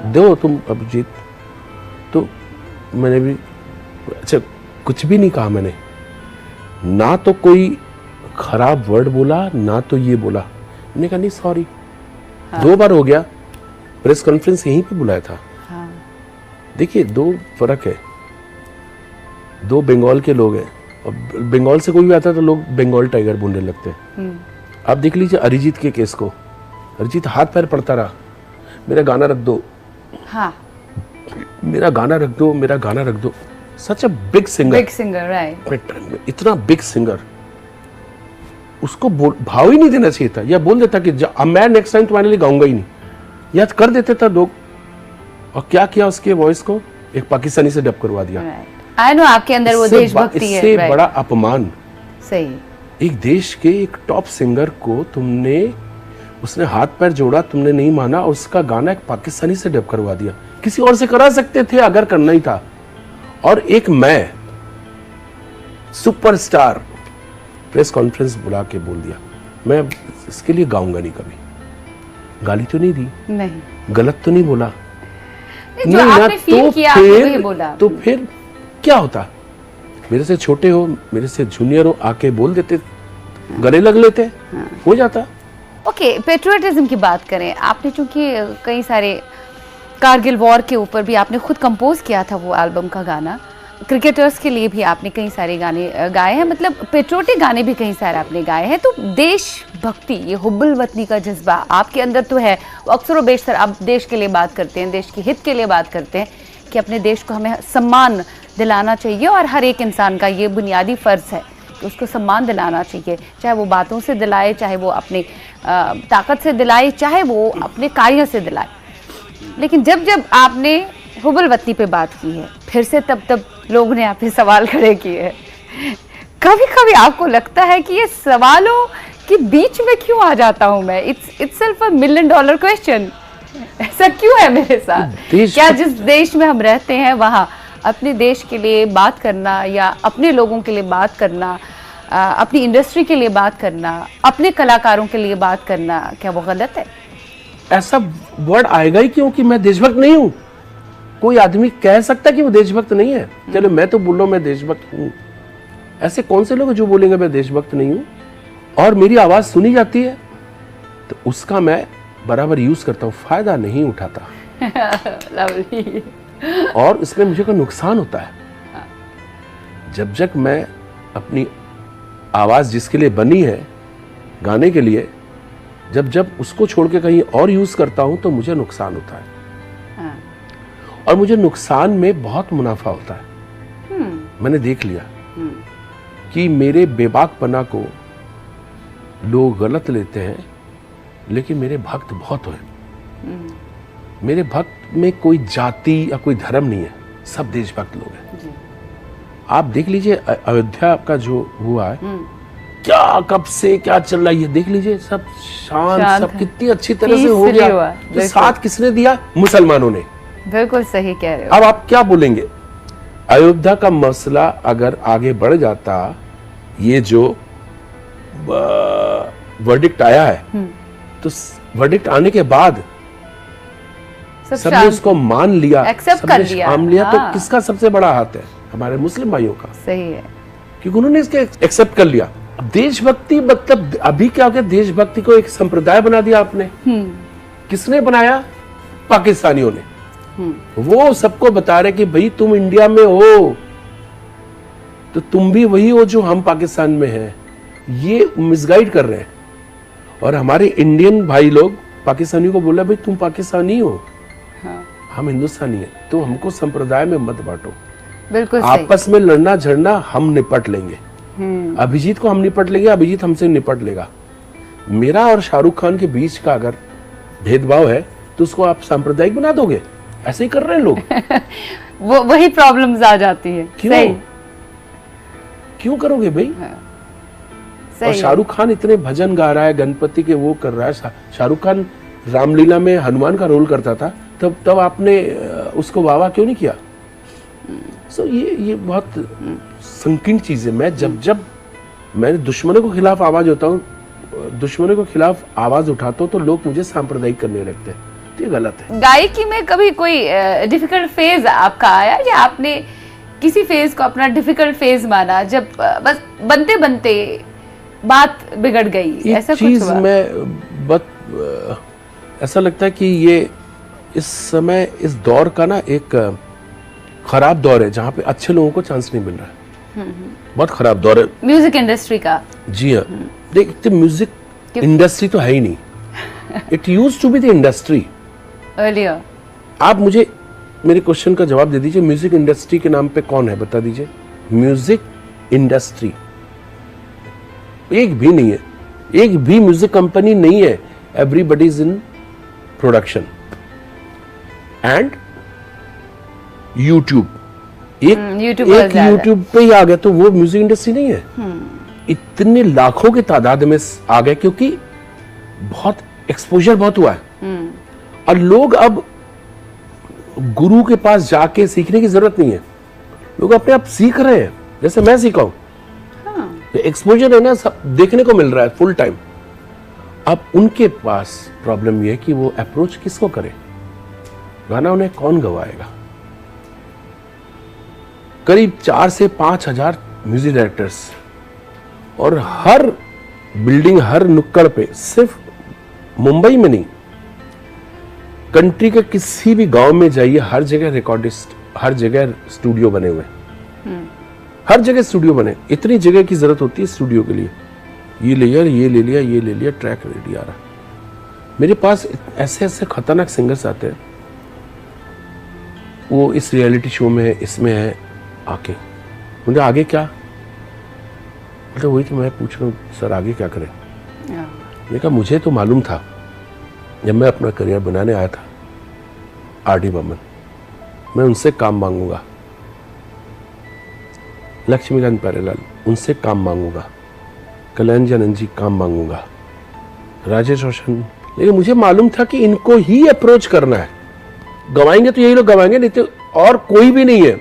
दो तुम अभिजीत। तो मैंने भी अच्छा कुछ भी नहीं कहा मैंने, ना तो कोई खराब वर्ड बोला, ना तो ये बोला। मैंने कहा नहीं सॉरी। 2 बार हो गया, प्रेस कॉन्फ्रेंस यहीं पे बुलाया था। देखिए 2 फर्क है, 2 बंगाल के लोग हैं, और बंगाल से कोई भी आता है तो लोग बंगाल टाइगर बोलने लगते हैं। आप देख लीजिए अरिजीत के केस को, अरिजीत हाथ पैर पड़ता रहा, मेरा गाना रख दो, हाँ, मेरा गाना रख दो, मेरा गाना रख दो। सच अ बिग सिंगर, राइट, इतना बिग सिंगर, उसको भाव ही नहीं देना चाहिए था, या बोल देता कि मैं नेक्स्ट टाइम तुम्हारे लिए गाऊंगा ही नहीं, या कर देते था लोग। और क्या किया, उसके वॉइस को एक पाकिस्तानी से डब करवा दिया। आई नो आपके अंदर वो देशभक्ति है। इससे बड़ा अपमान सही, एक देश के एक टॉप सिंगर को तुमने, उसने हाथ पैर जोड़ा, तुमने नहीं माना, उसका गाना एक पाकिस्तानी से डब करवा दिया। किसी और से करा सकते थे अगर करना ही था। और एक मैं सुपरस्टार प्रेस कॉन्फ्रेंस बुला के बोल दिया मैं इसके लिए गाऊंगा नहीं कभी। गाली तो नहीं दी, नहीं, गलत तो नहीं बोला, जो आपने फील किया आपने वही बोला। तो फिर क्या होता, मेरे से छोटे हो, मेरे से जूनियर हो, आके बोल देते, गले लग लेते, हो जाता। ओके, पेट्रियटिज्म की बात करें, आपने चूंकि कई सारे कारगिल वॉर के ऊपर भी आपने खुद कंपोज किया था वो एल्बम का गाना, क्रिकेटर्स के लिए भी आपने कई सारे गाने गाए हैं, मतलब पेट्रियोटिक गाने भी कई सारे आपने गाए हैं। तो देशभक्ति, ये हुब्बुल वतनी का जज्बा आपके अंदर तो है, अक्सर व बेशतर आप देश के लिए बात करते हैं, देश के हित के लिए बात करते हैं कि अपने देश को हमें सम्मान दिलाना चाहिए, और हर एक इंसान का ये बुनियादी फ़र्ज़ है कि उसको सम्मान दिलाना चाहिए, चाहे वो बातों से दिलाए, चाहे वो अपनी ताकत से दिलाए, चाहे वो अपने कार्य से दिलाए। लेकिन जब जब आपने हुब्बुल वतनी पे बात की है, फिर से तब लोगों ने आप पे सवाल खड़े किए हैं। कभी कभी आपको लगता है कि ये सवालों के बीच में क्यों आ जाता हूं मैं? It's self $1 million question. ऐसा क्यों है मेरे साथ? क्या जिस देश में हम रहते हैं वहाँ अपने देश के लिए बात करना, या अपने लोगों के लिए बात करना, अपनी इंडस्ट्री के लिए बात करना, अपने कलाकारों के लिए बात करना, क्या वो गलत है? ऐसा वर्ड आएगा ही क्यों कि मैं देशभक्त नहीं हूं? कोई आदमी कह सकता है कि वो देशभक्त नहीं है? चलो मैं तो बोल रहा हूं मैं देशभक्त हूं। ऐसे कौन से लोग हैं जो बोलेंगे मैं देशभक्त नहीं हूं? और मेरी आवाज सुनी जाती है तो उसका मैं बराबर यूज करता हूं, फायदा नहीं उठाता। लवली। और इसमें मुझे कोई नुकसान होता है। जब जब मैं अपनी आवाज जिसके लिए बनी है गाने के लिए, जब जब उसको छोड़ के कहीं और यूज करता हूं तो मुझे नुकसान होता है। और मुझे नुकसान में बहुत मुनाफा होता है। मैंने देख लिया। कि मेरे बेबाकपना को लोग गलत लेते हैं, लेकिन मेरे भक्त बहुत हैं। मेरे भक्त में कोई जाति या कोई धर्म नहीं है, सब देशभक्त लोग हैं। आप देख लीजिए अयोध्या का जो हुआ है, क्या कब से क्या चल रहा है ये देख लीजिए, सब शांत सब कितनी अच्छी तरह से हो गया। तो साथ किसने दिया? मुसलमानों ने। बिल्कुल सही कह रहे हो। अब आप क्या बोलेंगे? अयोध्या का मसला अगर आगे बढ़ जाता, ये जो वर्डिक्ट आया है, तो वर्डिक्ट आने के बाद सबने उसको मान लिया, एक्सेप्ट कर लिया, मान लिया। तो किसका सबसे बड़ा हाथ है? हमारे मुस्लिम भाइयों का। सही है, क्योंकि उन्होंने इसके एक्सेप्ट कर लिया। देशभक्ति मतलब अभी क्या हो गया, देशभक्ति को एक संप्रदाय बना दिया आपने। किसने बनाया? पाकिस्तानियों ने। वो सबको बता रहे कि भाई तुम इंडिया में हो तो तुम भी वही हो जो हम पाकिस्तान में हैं। ये मिसगाइड कर रहे हैं। और हमारे इंडियन भाई लोग पाकिस्तानी को बोला भाई तुम पाकिस्तानी हो, हाँ। हम हिंदुस्तानी हैं, तो हमको संप्रदाय में मत बांटो। बिल्कुल आपस में लड़ना झड़ना हम निपट लेंगे। अभिजीत को हम निपट लेंगे, अभिजीत हमसे निपट लेगा। मेरा और शाहरुख खान के बीच का अगर भेदभाव है तो उसको आप सांप्रदायिक बना दोगे? ऐसे ही कर रहे हैं लोग। वो वही प्रॉब्लम्स आ जाती है। क्यों क्यों करोगे भाई? और शाहरुख खान इतने भजन गा रहा है, गणपति के वो कर रहा है। शाहरुख खान रामलीला में हनुमान का रोल करता था, तब आपने उसको वाह क्यों नहीं किया? सो ये बहुत संकीर्ण चीज है। मैं जब मैं दुश्मनों के खिलाफ आवाज होता हूँ, दुश्मनों के खिलाफ आवाज उठाता हूँ, तो लोग मुझे सांप्रदायिक करने लगते हैं। तो ये गलत है। गायकी में कभी कोई डिफिकल्ट फेज आपका आया, या आपने किसी फेज को अपना डिफिकल्ट फेज माना, जब बस बनते बनते बात बिगड़ गई? ऐसा कुछ हुआ? मैं ऐसा लगता है कि ये इस समय इस दौर का ना एक खराब दौर है, जहाँ पे अच्छे लोगों को चांस नहीं मिल रहा है। बहुत खराब दौर है म्यूजिक इंडस्ट्री का। जी हाँ। देखते म्यूजिक इंडस्ट्री तो है ही नहीं। It used to be the industry earlier. आप मुझे मेरे क्वेश्चन का जवाब दे दीजिए, म्यूजिक इंडस्ट्री के नाम पे कौन है? बता दीजिए। म्यूजिक इंडस्ट्री एक भी नहीं है, एक भी म्यूजिक कंपनी नहीं है। Everybody is in production and YouTube. एक यूट्यूब पे ही आ गया तो वो म्यूजिक इंडस्ट्री नहीं है। इतने लाखों की तादाद में आ गए क्योंकि बहुत एक्सपोजर बहुत हुआ है। और लोग अब गुरु के पास जाके सीखने की जरूरत नहीं है, लोग अपने आप सीख रहे हैं। जैसे मैं सीखा हूं, एक्सपोजर है ना, सब देखने को मिल रहा है फुल टाइम। अब उनके पास प्रॉब्लम यह है कि वो अप्रोच किसको करे, गाना उन्हें कौन गवाएगा। करीब 4 से 5 हजार म्यूजिक डायरेक्टर्स, और हर बिल्डिंग हर नुक्कड़ पे, सिर्फ मुंबई में नहीं, कंट्री के किसी भी गांव में जाइए, हर जगह रिकॉर्डिस्ट, हर जगह स्टूडियो बने हुए, हर जगह स्टूडियो बने। इतनी जगह की जरूरत होती है स्टूडियो के लिए। ये ले लिया, ये ले लिया, ये ले लिया, ट्रैक रेडी आ रहा। मेरे पास ऐसे ऐसे खतरनाक सिंगर्स आते हैं, वो इस रियलिटी शो में है, इसमें है, आके मुझे आगे क्या, मतलब वही तो मैं पूछ रहा हूँ सर आगे क्या करें। मैंने कहा मुझे तो मालूम था जब मैं अपना करियर बनाने आया था, आर.डी. बर्मन, मैं उनसे काम मांगूंगा, लक्ष्मीकांत प्यारेलाल उनसे काम मांगूंगा, कल्याण आनंद जी काम मांगूंगा, राजेश रोशन। लेकिन मुझे मालूम था कि इनको ही अप्रोच करना है, गवाएंगे तो यही लोग गवाएंगे, नहीं तो और कोई भी नहीं है।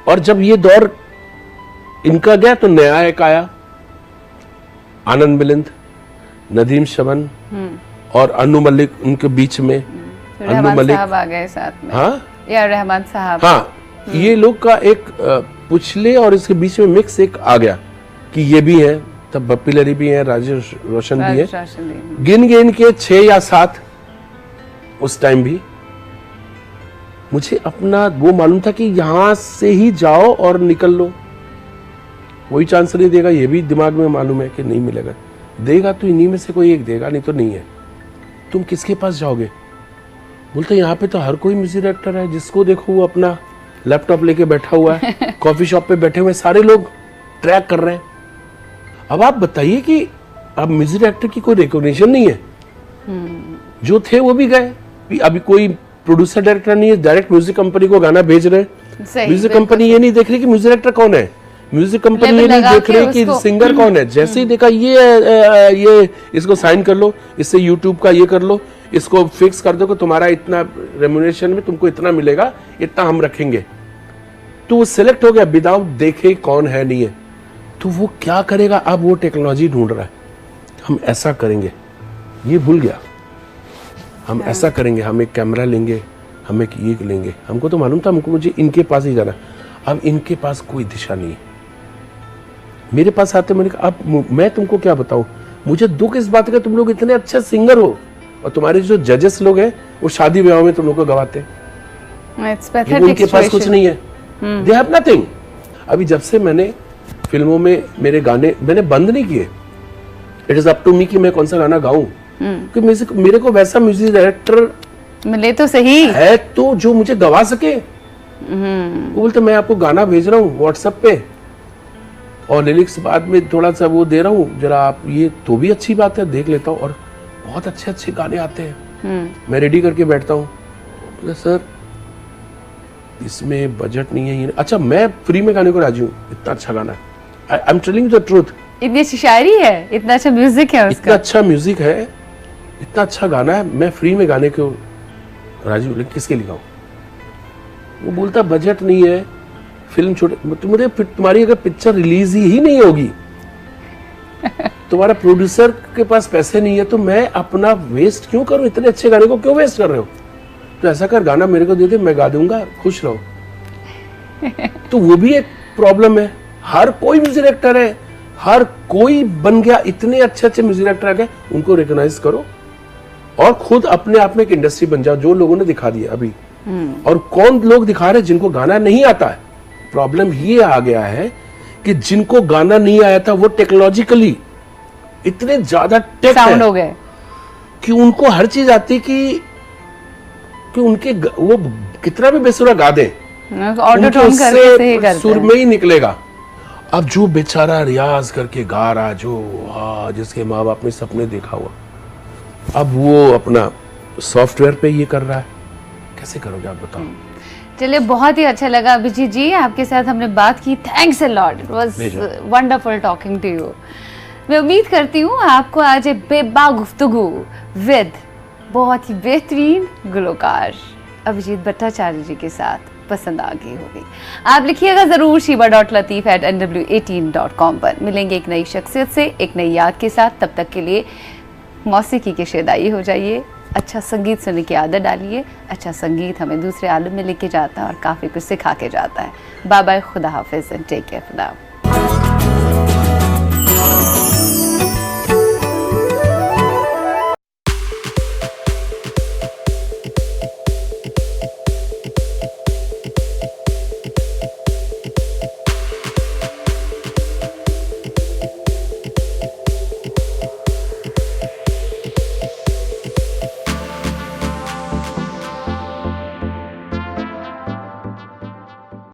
और जब ये दौर इनका गया तो नया एक आया, आनंद मिलिंद, नदीम शमन और अनु मलिक, उनके बीच में अनु मलिक साहब आ गए साथ में। हाँ, या रहमान साहब। हाँ, ये लोग का एक पुछले और इसके बीच में मिक्स एक आ गया कि ये भी है, तब बप्पी लहरी भी है, राजेश रोशन भी है, गिन के 6 या 7 उस टाइम भी। मुझे अपना वो मालूम था कि यहां से ही जाओ और निकल लो, कोई चांस नहीं देगा, ये भी दिमाग में मालूम है कि नहीं मिलेगा। देगा तो इन्हीं में से कोई एक देगा, नहीं तो नहीं है। तुम किसके पास जाओगे? बोलते यहाँ पे तो हर कोई म्यूजिक डायरेक्टर है, जिसको देखो वो अपना लैपटॉप लेके बैठा हुआ है, कॉफी शॉप पे बैठे हुए सारे लोग, ट्रैक कर रहे हैं। अब आप बताइए कि अब म्यूजिक डायरेक्टर की कोई रिकॉग्निशन नहीं है, जो थे वो भी गए। अभी कोई प्रोड्यूसर डायरेक्टर नहीं है, डायरेक्ट म्यूजिक कंपनी को गाना भेज रहे हैं। म्यूजिक कंपनी ये नहीं देख रही कि म्यूजिक डायरेक्टर कौन है, म्यूजिक कंपनी ये नहीं देख रही कि सिंगर कौन है। जैसे ही देखा ये इसको साइन कर लो, इससे यूट्यूब का ये कर लो, इसको फिक्स कर दो कि तुम्हारा इतना रेम्यूनरेशन में तुमको इतना मिलेगा, इतना हम रखेंगे, तो वो सिलेक्ट हो गया विदाउट देखे कौन है नहीं है। तो वो क्या करेगा, अब वो टेक्नोलॉजी ढूंढ रहा है, हम ऐसा करेंगे, ये भूल गया, हम ऐसा करेंगे, हम एक कैमरा लेंगे, हम एक ये लेंगे। हमको तो मालूम था, हमको मुझे इनके पास ही जाना। अब इनके पास कोई दिशा नहीं है, मेरे पास आते, मैंने कहा अब मैं तुमको क्या बताऊं, मुझे दुख इस बात का तुम लोग इतने अच्छे सिंगर हो और तुम्हारे जो जजेस लोग हैं वो शादी ब्याह में तुम लोग को गवाते हैं, उनके पास कुछ नहीं है, दे हैव नथिंग। अभी जब से मैंने फिल्मों में मेरे गाने मैंने बंद नहीं किए, it is up to me कि मैं कौन सा गाना गाऊं, कि मेरे को वैसा म्यूजिक डायरेक्टर मिले तो सही है तो जो मुझे गवा सके। वो बोलते मैं आपको गाना भेज रहा हूँ व्हाट्सएप पे और लिरिक्स बाद में थोड़ा सा वो दे रहा हूँ, जरा आप ये, तो भी अच्छी बात है, देख लेता हूँ। और बहुत अच्छे अच्छे गाने आते हैं, मैं रेडी करके बैठता हूँ, बोले सर इसमें बजट नहीं है, ये अच्छा मैं फ्री में गाने को राजी हूँ, इतना अच्छा गाना है, I am telling the truth. इतनी अच्छी शायरी है, इतना अच्छा म्यूजिक है उसका, इतना अच्छा म्यूजिक है, इतना अच्छा गाना है, मैं फ्री में गाने को राजी हूँ, लेकिन किसके लिए गाऊं? वो बोलता बजट नहीं है, फिल्म छोटे, तुम्हारी अगर पिक्चर रिलीज ही नहीं होगी, तुम्हारा प्रोड्यूसर के पास पैसे नहीं है, तो मैं अपना वेस्ट क्यों करूं, इतने अच्छे गाने को क्यों वेस्ट कर रहे हो? तो ऐसा कर, गाना मेरे को दे दे, मैं गा दूंगा, खुश रहो। तो वो भी एक प्रॉब्लम है। हर कोई म्यूजिक डायरेक्टर है, हर कोई बन गया, इतने अच्छे अच्छे म्यूजिक डायरेक्टर आ गए, उनको रिकॉग्नाइज करो और खुद अपने आप में एक इंडस्ट्री बन जाओ, जो लोगों ने दिखा दिया अभी। और कौन लोग दिखा रहे, जिनको गाना नहीं आता है। प्रॉब्लम ये आ गया है कि जिनको गाना नहीं आया था वो टेक्नोलॉजिकली इतने ज्यादा टेक साउंड हो गए कि उनको हर चीज आती कि उनके वो कितना भी बेसुरा गा दे, ऑटोट्यून करके सही करते हैं, सुर में ही निकलेगा। अब जो बेचारा रियाज करके गा रहा, जो जिसके माँ बाप ने सपने देखा हुआ, अब वो अपना सॉफ्टवेयर पे ये कर रहा है, कैसे करोगे आप बताओ? चलिए, बहुत ही अच्छा लगा अभिजीत जी, आपके साथ हमने बात की, thanks a lot, it was wonderful talking to you. मैं उम्मीद करती हूँ आपको आज एक बेबाक गुफ्तगू विद बहुत ही बेहतरीन गुलकार अभिजीत भट्टाचार्य जी के साथ पसंद आ गई होगी। आप लिखिएगा ज़रूर shiba.lateef@nw18.com पर। मिलेंगे एक नई शख्सियत से, एक नई याद के साथ। तब तक के लिए मौसीकी के शेदाई हो जाइए, अच्छा संगीत सुनने की आदत डालिए। अच्छा संगीत हमें दूसरे आलम में लेके जाता है और काफ़ी कुछ सिखा के जाता है। बाय बाय, खुदा हाफिज़ and take care for now.